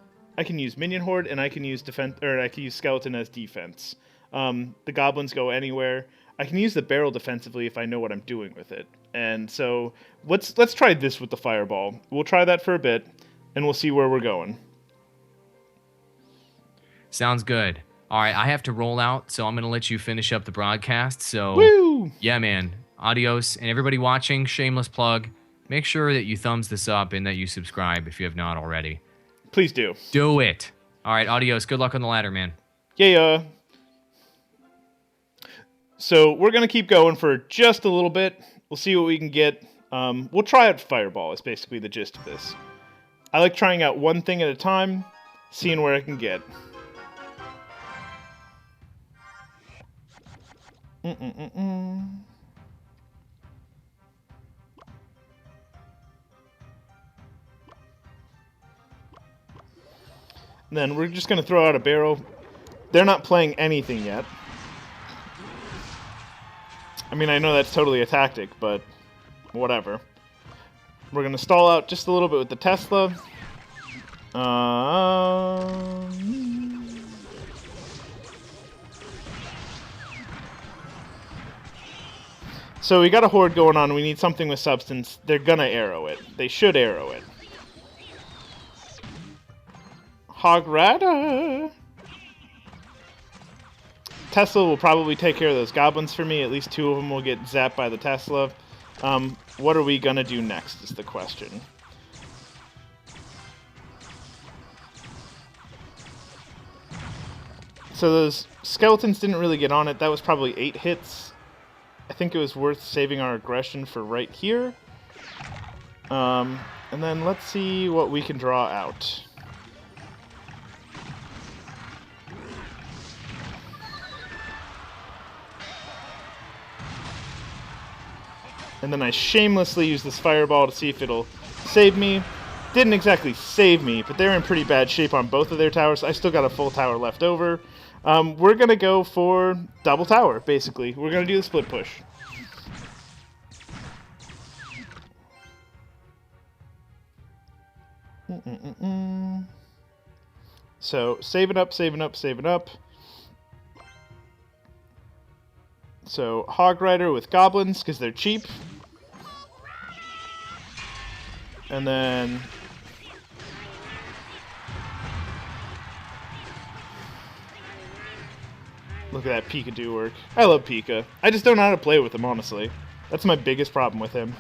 minion horde and I can use defense, or I can use skeleton as defense. The goblins go anywhere. I can use the barrel defensively if I know what I'm doing with it. And so let's try this with the fireball. We'll try that for a bit, and we'll see where we're going. Sounds good. All right, I have to roll out, so I'm going to let you finish up the broadcast. So, Woo! Yeah, man. Adios. And everybody watching, shameless plug, make sure that you thumbs this up and that you subscribe if you have not already. Please do. Do it. All right, adios. Good luck on the ladder, man. Yeah. So we're going to keep going for just a little bit. We'll see what we can get. We'll try out Fireball is basically the gist of this. I like trying out one thing at a time, seeing where I can get. Then we're just going to throw out a barrel. They're not playing anything yet. I mean, I know that's totally a tactic, but whatever. We're going to stall out just a little bit with the Tesla. So we got a horde going on. We need something with substance. They're going to arrow it. They should arrow it. Hograda! Tesla will probably take care of those goblins for me. At least 2 of them will get zapped by the Tesla. What are we going to do next is the question. So those skeletons didn't really get on it. That was probably 8 hits. I think it was worth saving our aggression for right here. And then let's see what we can draw out. And then I shamelessly use this fireball to see if it'll save me. Didn't exactly save me, but they're in pretty bad shape on both of their towers. I still got a full tower left over. We're going to go for double tower, basically. We're going to do the split push. So, saving up, saving up, saving up. So, Hog Rider with goblins, because they're cheap. And then... look at that Pika-Do work. I love Pika. I just don't know how to play with him, honestly. That's my biggest problem with him.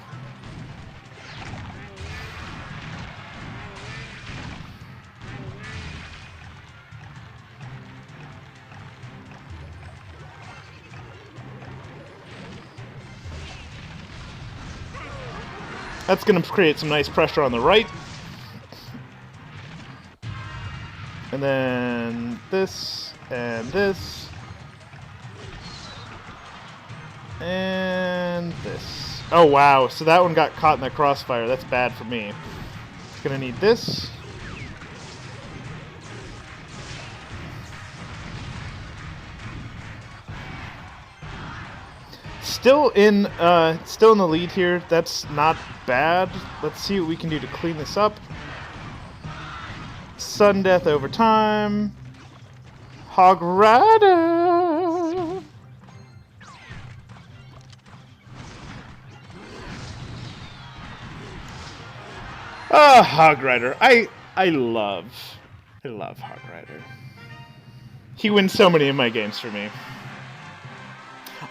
That's going to create some nice pressure on the right. And then this, and this. And this. Oh, wow. So that one got caught in the crossfire. That's bad for me. Going to need this. Still in the lead here. That's not bad. Let's see what we can do to clean this up. Sudden death over time. Hog Rider. Hog Rider. I love Hog Rider. He wins so many of my games for me.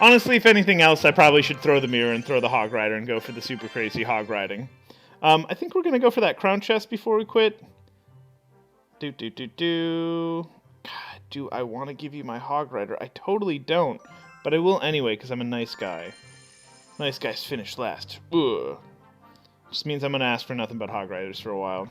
Honestly, if anything else, I probably should throw the mirror and throw the Hog Rider and go for the super crazy hog riding. I think we're going to go for that crown chest before we quit. God, do I want to give you my Hog Rider? I totally don't, but I will anyway because I'm a nice guy. Nice guys finish last. Ugh. Just means I'm going to ask for nothing but Hog Riders for a while.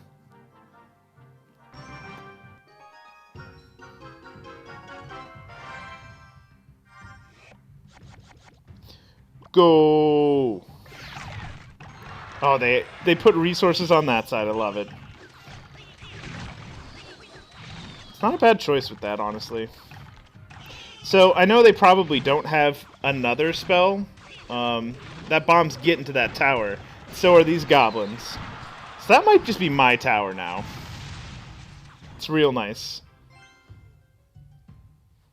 Go! Oh, they put resources on that side. I love it. It's not a bad choice with that, honestly. So, I know they probably don't have another spell. That bomb's getting to that tower. So are these goblins. So that might just be my tower now. It's real nice.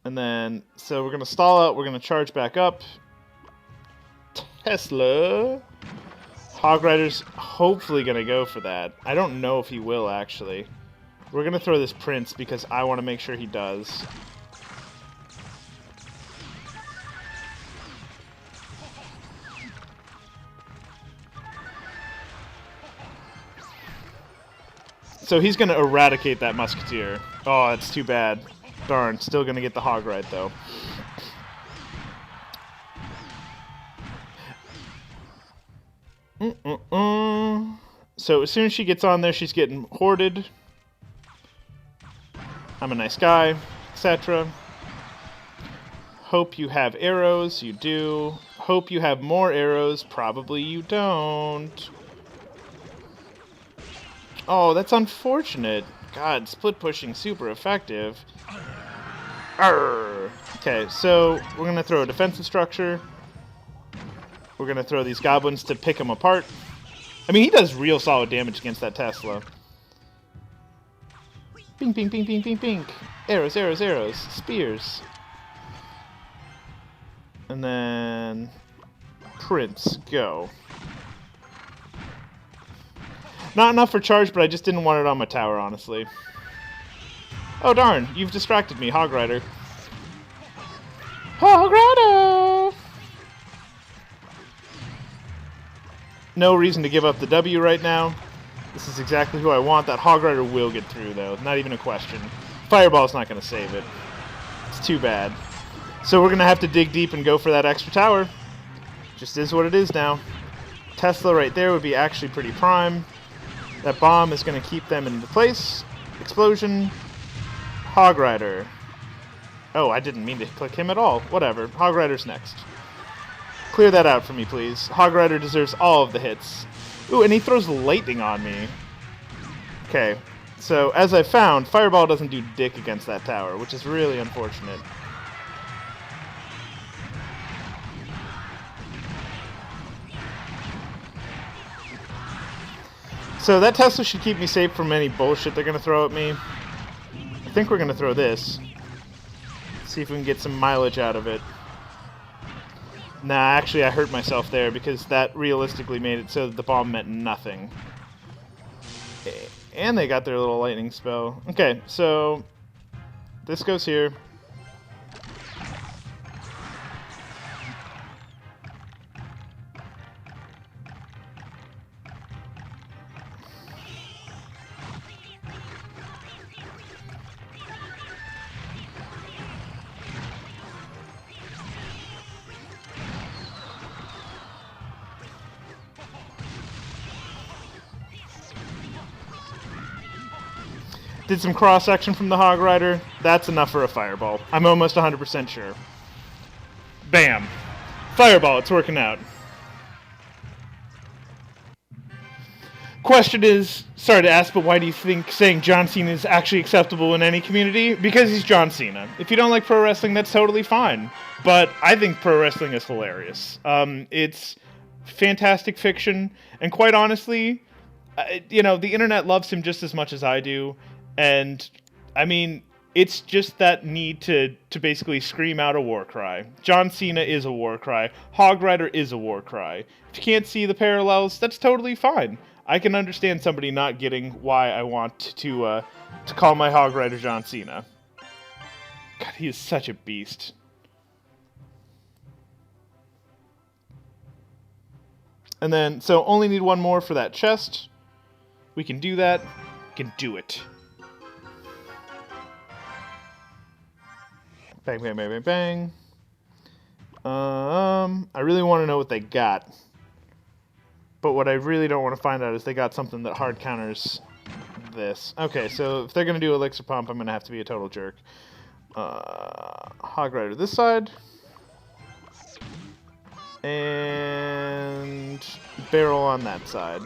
And then, so we're going to stall out. We're going to charge back up. Tesla. Hog Rider's hopefully going to go for that. I don't know if he will, actually. We're going to throw this Prince because I want to make sure he does. So he's going to eradicate that Musketeer. Oh, that's too bad. Darn, still going to get the Hog Ride, though. So as soon as she gets on there, she's getting hoarded. I'm a nice guy, etc. Hope you have arrows. You do. Hope you have more arrows. Probably you don't. Oh, that's unfortunate. God, split pushing super effective. Arrgh. Okay, so we're going to throw a defensive structure. We're going to throw these goblins to pick them apart. I mean, he does real solid damage against that Tesla. Bing, bing, bing, bing, bing, bing. Arrows, arrows, arrows. Spears. And then... Prince, go. Not enough for charge, but I just didn't want it on my tower, honestly. Oh, darn. You've distracted me, Hog Rider. Hog Rider! No reason to give up the W right now. This is exactly who I want. That Hog Rider will get through, though. Not even a question. Fireball's not going to save it. It's too bad. So we're going to have to dig deep and go for that extra tower. Just is what it is now. Tesla right there would be actually pretty prime. That bomb is going to keep them into place. Explosion. Hog Rider. Oh, I didn't mean to click him at all. Whatever. Hog Rider's next. Clear that out for me, please. Hog Rider deserves all of the hits. Ooh, and he throws lightning on me. Okay, so as I found, Fireball doesn't do dick against that tower, which is really unfortunate. So that Tesla should keep me safe from any bullshit they're going to throw at me. I think we're going to throw this. See if we can get some mileage out of it. Nah, actually I hurt myself there because that realistically made it so that the bomb meant nothing. And they got their little lightning spell. Okay, so this goes here. Did some cross-section from the Hog Rider. That's enough for a Fireball. I'm almost 100% sure. Bam. Fireball, it's working out. Question is, sorry to ask, but why do you think saying John Cena is actually acceptable in any community? Because he's John Cena. If you don't like pro wrestling, that's totally fine. But I think pro wrestling is hilarious. It's fantastic fiction, and quite honestly, you know, the internet loves him just as much as I do. And, I mean, it's just that need to basically scream out a war cry. John Cena is a war cry. Hog Rider is a war cry. If you can't see the parallels, that's totally fine. I can understand somebody not getting why I want to call my Hog Rider John Cena. God, he is such a beast. And then, so only need one more for that chest. We can do that. We can do it. Bang, bang, bang, bang, bang. I really want to know what they got. But what I really don't want to find out is they got something that hard counters this. Okay, so if they're going to do Elixir Pump, I'm going to have to be a total jerk. Hog Rider this side. And Barrel on that side.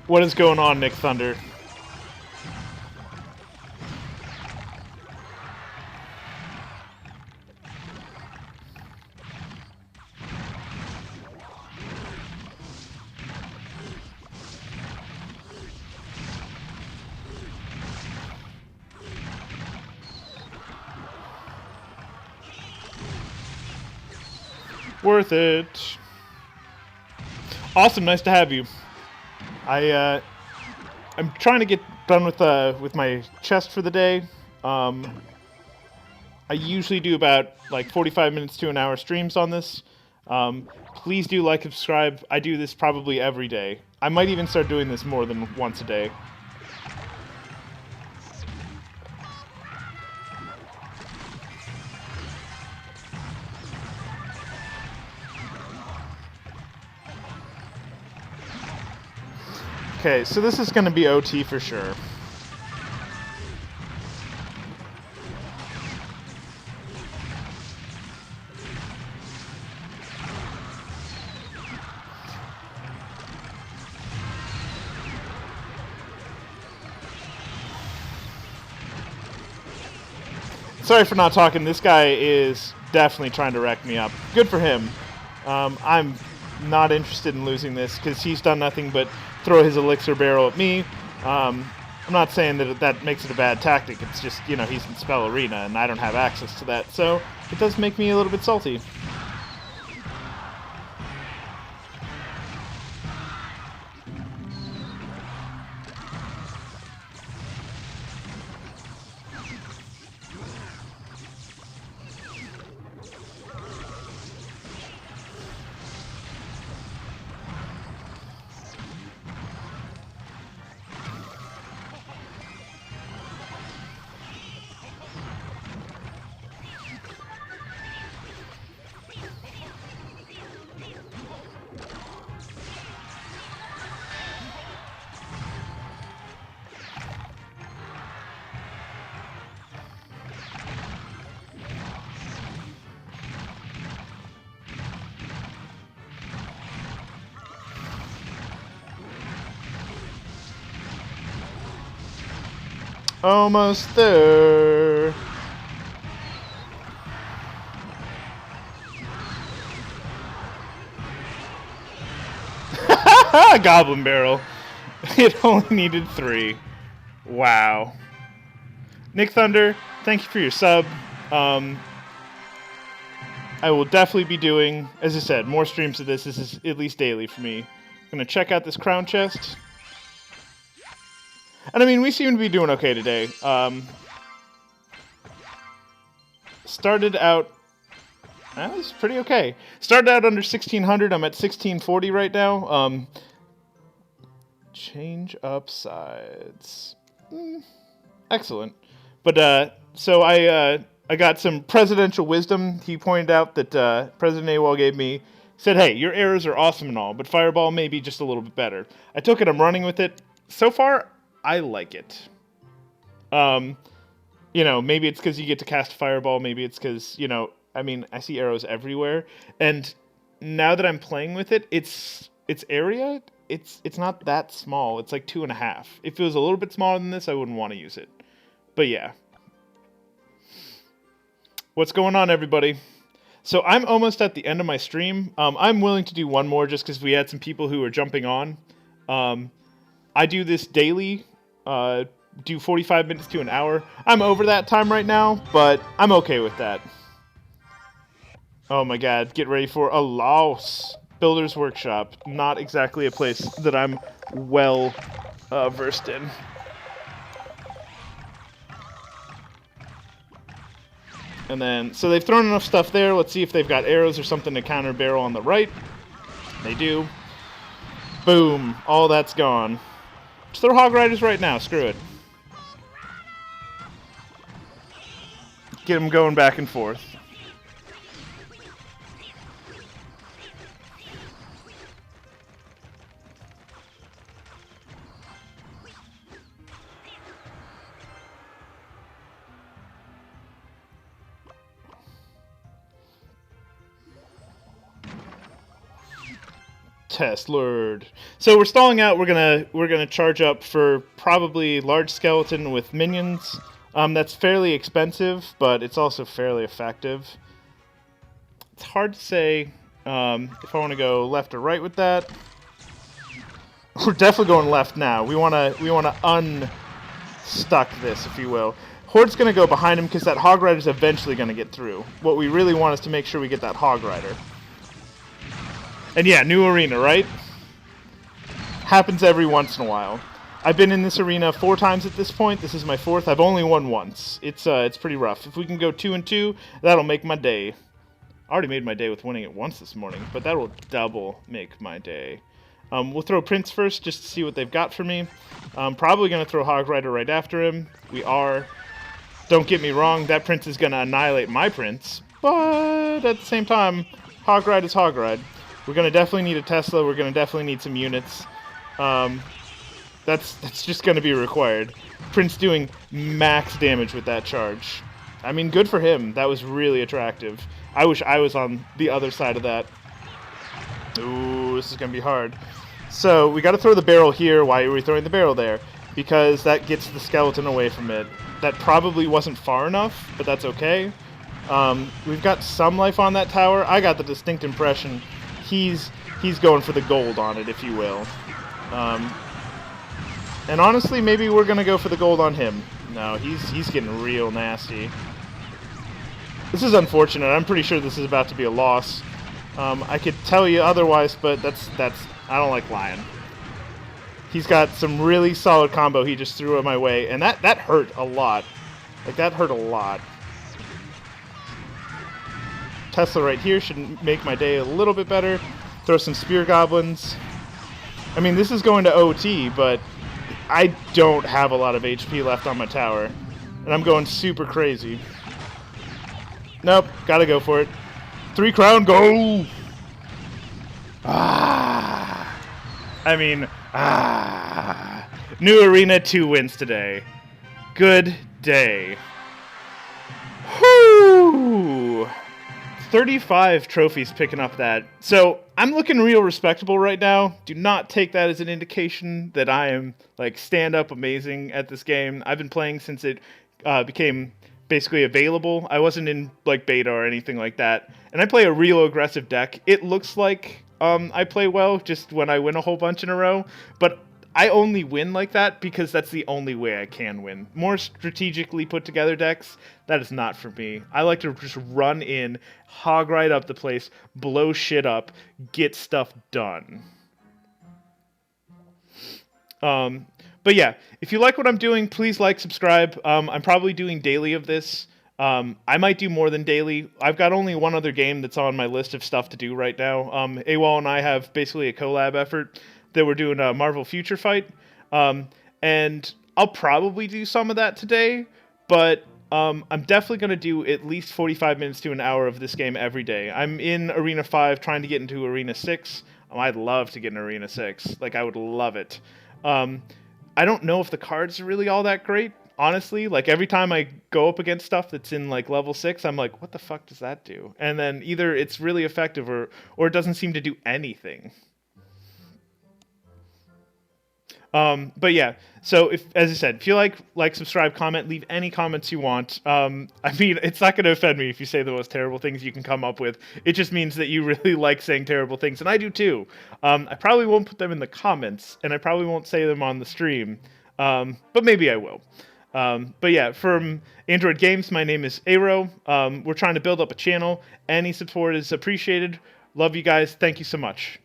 What is going on, Nick Thunder? Worth it. Awesome, nice to have you. I'm trying to get done with my chest for the day. I usually do about like 45 minutes to an hour streams on this. Please do like and subscribe. I do this probably every day. I might even start doing this more than once a day. Okay, so this is going to be OT for sure. Sorry for not talking. This guy is definitely trying to wreck me up. Good for him. I'm not interested in losing this because he's done nothing but throw his elixir barrel at me. I'm not saying that makes it a bad tactic. It's just, you know, he's in Spell Arena and I don't have access to that. So it does make me a little bit salty. Almost there. Goblin barrel. It only needed 3. Wow. Nick Thunder, thank you for your sub. I will definitely be doing, as I said, more streams of this. This is at least daily for me. I'm going to check out this crown chest. And I mean, we seem to be doing okay today. Started out... That was pretty okay. Started out under 1600. I'm at 1640 right now. Change up sides. Excellent. But, so I got some presidential wisdom. He pointed out that President AWOL gave me. Said, hey, your arrows are awesome and all, but Fireball may be just a little bit better. I took it. I'm running with it. So far, I like it. You know, maybe it's because you get to cast Fireball. Maybe it's because, you know, I mean, I see arrows everywhere. And now that I'm playing with it, its area, it's not that small. It's like 2.5. If it was a little bit smaller than this, I wouldn't want to use it. But yeah. What's going on, everybody? So I'm almost at the end of my stream. I'm willing to do one more just because we had some people who are jumping on. I do this daily, do 45 minutes to an hour. I'm over that time right now, but I'm okay with that. Oh my god, get ready for a loss. Builder's Workshop, not exactly a place that I'm well versed in. And then, so they've thrown enough stuff there. Let's see if they've got arrows or something to counter barrel on the right. They do. Boom. All that's gone. Just throw Hog Riders right now. Screw it. Get them going back and forth. Test Lord. So we're stalling out. We're gonna charge up for probably large skeleton with minions. That's fairly expensive, but it's also fairly effective. It's hard to say if I want to go left or right with that. We're definitely going left now. We wanna unstuck this, if you will. Horde's gonna go behind him because that Hog Rider's eventually gonna get through. What we really want is to make sure we get that Hog Rider. And yeah, new arena, right? Happens every once in a while. I've been in this arena 4 times at this point. This is my 4th. I've only won once. It's pretty rough. If we can go 2 and 2, that'll make my day. I already made my day with winning it once this morning, but that will double make my day. We'll throw Prince first just to see what they've got for me. Probably going to throw Hog Rider right after him. We are. Don't get me wrong, that Prince is going to annihilate my Prince, but at the same time, Hog Ride is Hog Ride. We're going to definitely need a Tesla. We're going to definitely need some units. That's just going to be required. Prince doing max damage with that charge. I mean, good for him. That was really attractive. I wish I was on the other side of that. Ooh, this is going to be hard. So, we got to throw the barrel here. Why are we throwing the barrel there? Because that gets the skeleton away from it. That probably wasn't far enough, but that's okay. We've got some life on that tower. I got the distinct impression he's going for the gold on it, if you will. And honestly, maybe we're going to go for the gold on him. No, he's getting real nasty. This is unfortunate. I'm pretty sure this is about to be a loss. I could tell you otherwise, but that's I don't like lying. He's got some really solid combo he just threw my way, and that hurt a lot. Like, that hurt a lot. Tesla right here should make my day a little bit better. Throw some Spear Goblins. I mean, this is going to OT, but I don't have a lot of HP left on my tower. And I'm going super crazy. Nope, gotta go for it. 3 crown, go! New arena, 2 wins today. Good day. Whoo! 35 trophies picking up that. So, I'm looking real respectable right now. Do not take that as an indication that I am, like, stand-up amazing at this game. I've been playing since it became basically available. I wasn't in, like, beta or anything like that. And I play a real aggressive deck. It looks like I play well just when I win a whole bunch in a row. But I only win like that because that's the only way I can win. More strategically put together decks, that is not for me. I like to just run in, hog right up the place, blow shit up, get stuff done. But yeah, if you like what I'm doing, please like, subscribe. I'm probably doing daily of this. I might do more than daily. I've got only one other game that's on my list of stuff to do right now. AWOL and I have basically a collab effort that we're doing a Marvel Future Fight. And I'll probably do some of that today, but I'm definitely going to do at least 45 minutes to an hour of this game every day. I'm in Arena 5 trying to get into Arena 6. I'd love to get in Arena 6. Like, I would love it. I don't know if the cards are really all that great, honestly. Like, every time I go up against stuff that's in, like, level 6, I'm like, what the fuck does that do? And then either it's really effective or it doesn't seem to do anything. But yeah, so as I said, if you like, subscribe, comment, leave any comments you want. I mean, it's not going to offend me if you say the most terrible things you can come up with. It just means that you really like saying terrible things, and I do too. I probably won't put them in the comments, and I probably won't say them on the stream, but maybe I will. But yeah, from Android Games, my name is Aero. We're trying to build up a channel. Any support is appreciated. Love you guys. Thank you so much.